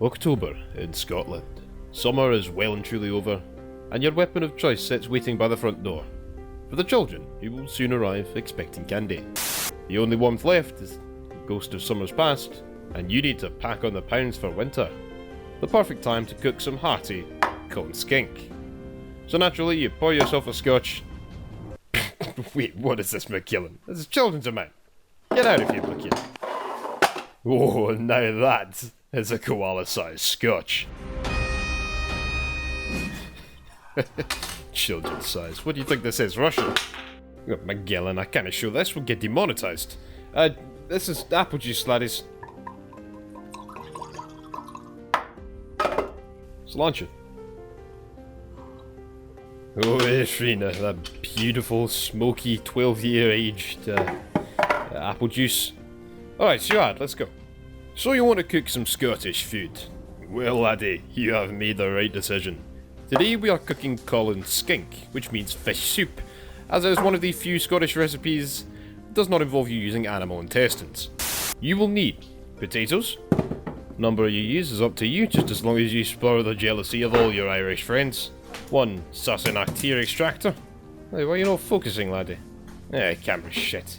October in Scotland. Summer is well and truly over, and your weapon of choice sits waiting by the front door. For the children, who will soon arrive expecting candy. The only warmth left is the ghost of summers past, and you need to pack on the pounds for winter. The perfect time to cook some hearty Cullen Skink. So naturally, you pour yourself a Scotch. Wait, what is this, McKillen? This is children's amount. Get out of here, McKillen. Oh, now that is a koala-sized Scotch. Children's size. What do you think this is, Russian? Oh, McGillen, I can't show this. We'll get demonetized. This is apple juice, laddies. Let's launch it. Oh, Shrina, that beautiful, smoky, 12-year-aged apple juice. Alright, Stuart, let's go. So you want to cook some Scottish food? Well, laddie, you have made the right decision. Today we are cooking Cullen Skink, which means fish soup, as it is one of the few Scottish recipes that does not involve you using animal intestines. You will need potatoes. Number you use is up to you, just as long as you spur the jealousy of all your Irish friends. 1 Sassenach tear extractor. Hey, why are you not focusing, laddie? Camera shit.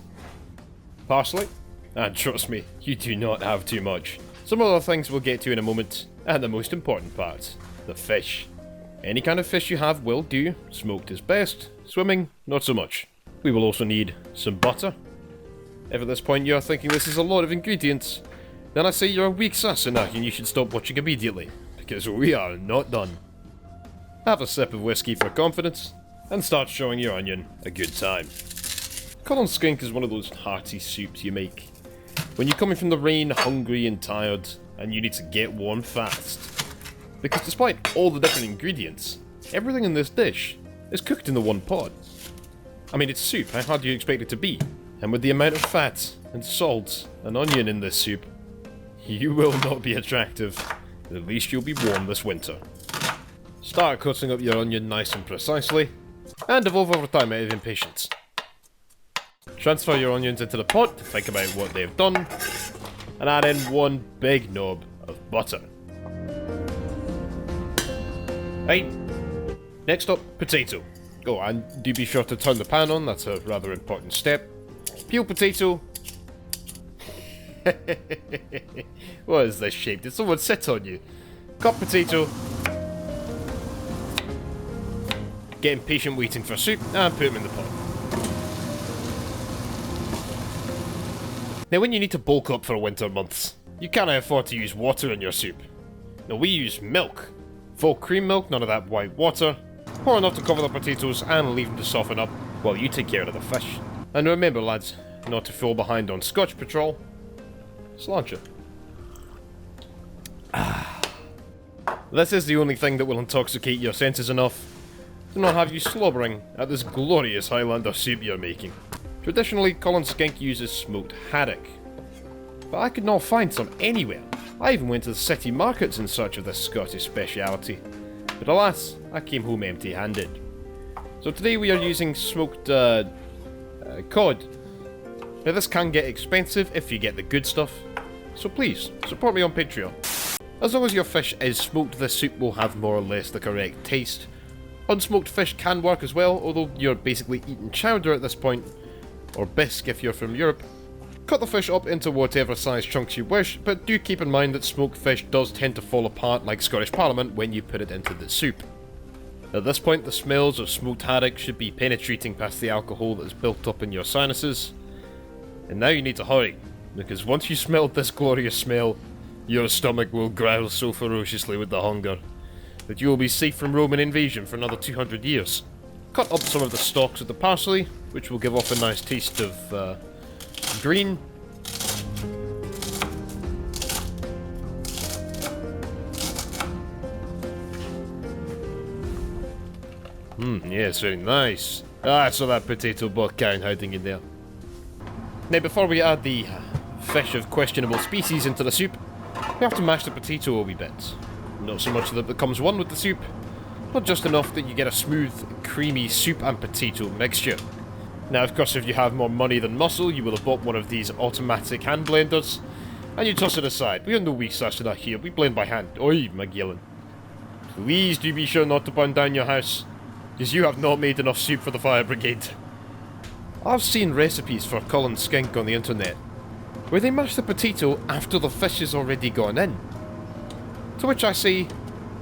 Parsley. And trust me, you do not have too much. Some other things we'll get to in a moment, and the most important part, the fish. Any kind of fish you have will do, smoked is best, swimming, not so much. We will also need some butter. If at this point you are thinking this is a lot of ingredients, then I say you're a weak Sassenach and you should stop watching immediately, because we are not done. Have a sip of whiskey for confidence, and start showing your onion a good time. Cullen Skink is one of those hearty soups you make when you're coming from the rain hungry and tired, and you need to get warm fast. Because despite all the different ingredients, everything in this dish is cooked in the one pot. I mean, it's soup, how hard do you expect it to be? And with the amount of fat, and salt, and onion in this soup, you will not be attractive. At least you'll be warm this winter. Start cutting up your onion nice and precisely, and evolve over time out of impatience. Transfer your onions into the pot to think about what they've done, and add in 1 big knob of butter. Right, next up, potato. Oh, and do be sure to turn the pan on, that's a rather important step. Peel potato. What is this shape? Did someone sit on you? Cut potato. Get impatient waiting for soup, and put them in the pot. Now when you need to bulk up for winter months, you cannot afford to use water in your soup. Now we use milk. Full cream milk, none of that white water. Pour enough to cover the potatoes and leave them to soften up while you take care of the fish. And remember lads, not to fall behind on Scotch patrol. Let's launch it. This is the only thing that will intoxicate your senses enough to not have you slobbering at this glorious Highlander soup you're making. Traditionally, Cullen Skink uses smoked haddock, but I could not find some anywhere. I even went to the city markets in search of this Scottish speciality, but alas, I came home empty-handed. So today we are using smoked cod. Now this can get expensive if you get the good stuff, so please, support me on Patreon. As long as your fish is smoked, this soup will have more or less the correct taste. Unsmoked fish can work as well, although you're basically eating chowder at this point, or bisque if you're from Europe. Cut the fish up into whatever size chunks you wish, but do keep in mind that smoked fish does tend to fall apart like Scottish Parliament when you put it into the soup. At this point, the smells of smoked haddock should be penetrating past the alcohol that is built up in your sinuses. And now you need to hurry, because once you smell this glorious smell, your stomach will growl so ferociously with the hunger that you will be safe from Roman invasion for another 200 years. Cut up some of the stalks of the parsley, which will give off a nice taste of green. Yes, very nice. I saw that potato buck carrying hiding in there. Now, before we add the fish of questionable species into the soup, we have to mash the potato a wee bit. Not so much that it becomes one with the soup, but just enough that you get a smooth, creamy soup and potato mixture. Now, of course, if you have more money than muscle, you will have bought one of these automatic hand blenders, and you toss it aside. We have no weak sash to that here, we blend by hand. Oi, Magellan. Please do be sure not to burn down your house, because you have not made enough soup for the fire brigade. I've seen recipes for Cullen Skink on the internet, where they mash the potato after the fish has already gone in. To which I say,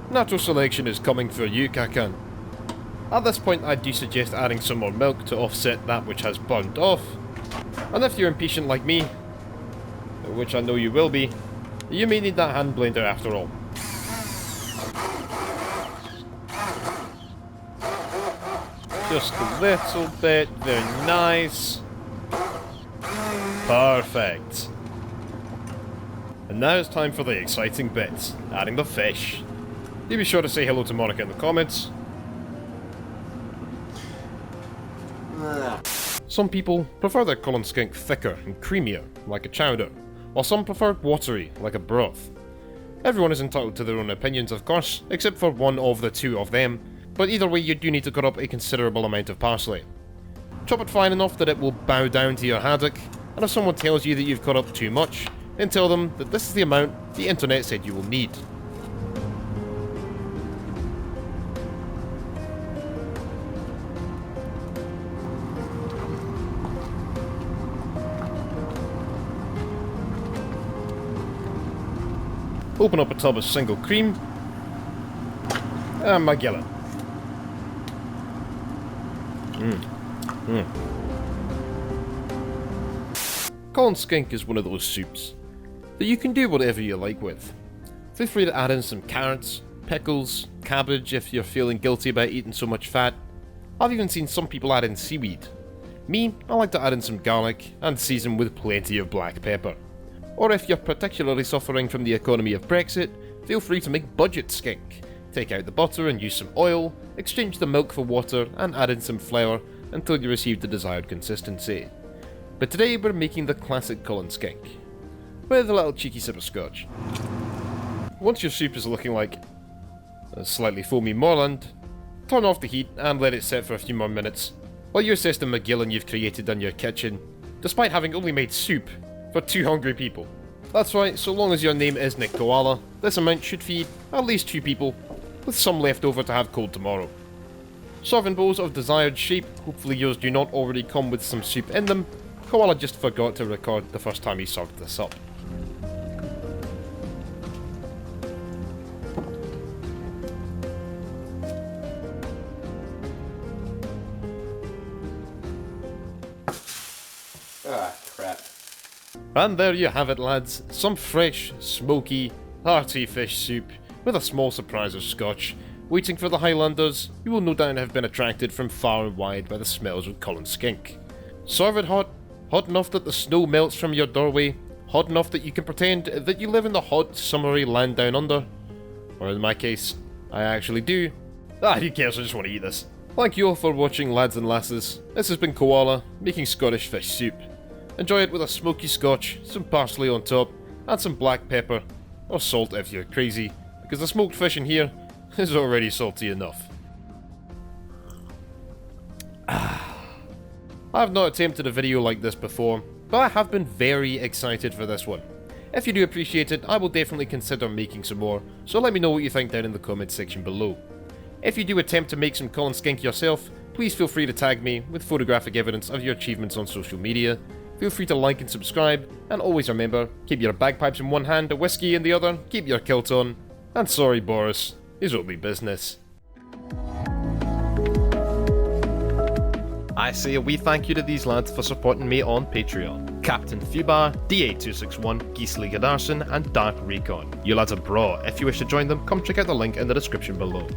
natural selection is coming for you, Kakan. At this point I do suggest adding some more milk to offset that which has burnt off, and if you're impatient like me, which I know you will be, you may need that hand blender after all. Just a little bit, very nice. Perfect. And now it's time for the exciting bit, adding the fish. Do be sure to say hello to Monica in the comments. Some people prefer their Cullen Skink thicker and creamier, like a chowder, while some prefer watery, like a broth. Everyone is entitled to their own opinions, of course, except for one of the two of them, but either way you do need to cut up a considerable amount of parsley. Chop it fine enough that it will bow down to your haddock, and if someone tells you that you've cut up too much, then tell them that this is the amount the internet said you will need. Open up a tub of single cream, and Magellan. Cullen Skink is one of those soups that you can do whatever you like with. Feel free to add in some carrots, pickles, cabbage if you're feeling guilty about eating so much fat. I've even seen some people add in seaweed. Me, I like to add in some garlic and season with plenty of black pepper. Or if you're particularly suffering from the economy of Brexit, feel free to make budget skink. Take out the butter and use some oil, exchange the milk for water and add in some flour until you receive the desired consistency. But today we're making the classic Cullen Skink, with a little cheeky sip of Scotch. Once your soup is looking like a slightly foamy moorland, turn off the heat and let it sit for a few more minutes, while you assess the Magellan you've created in your kitchen, despite having only made soup for 2 hungry people. That's right, so long as your name isn't Koala, this amount should feed at least 2 people, with some left over to have cold tomorrow. Serving bowls of desired shape, hopefully yours do not already come with some soup in them. Koala just forgot to record the first time he served this up. Ah, crap. And there you have it, lads, some fresh, smoky, hearty fish soup with a small surprise of Scotch, waiting for the Highlanders who will no doubt have been attracted from far and wide by the smells of Cullen Skink. Serve it hot, hot enough that the snow melts from your doorway, hot enough that you can pretend that you live in the hot, summery land down under. Or in my case, I actually do. Who cares, I just want to eat this. Thank you all for watching, lads and lasses. This has been Koala, making Scottish fish soup. Enjoy it with a smoky Scotch, some parsley on top, and some black pepper, or salt if you're crazy, because the smoked fish in here is already salty enough. I have not attempted a video like this before, but I have been very excited for this one. If you do appreciate it, I will definitely consider making some more, so let me know what you think down in the comments section below. If you do attempt to make some Cullen Skink yourself, please feel free to tag me with photographic evidence of your achievements on social media. Feel free to like and subscribe, and always remember, keep your bagpipes in one hand, a whiskey in the other, keep your kilt on, and sorry Boris, is only business. I say a wee thank you to these lads for supporting me on Patreon. Captain Fubar, DA261, Gisli Gadarson, and Dark Recon. You lads are bra. If you wish to join them, come check out the link in the description below.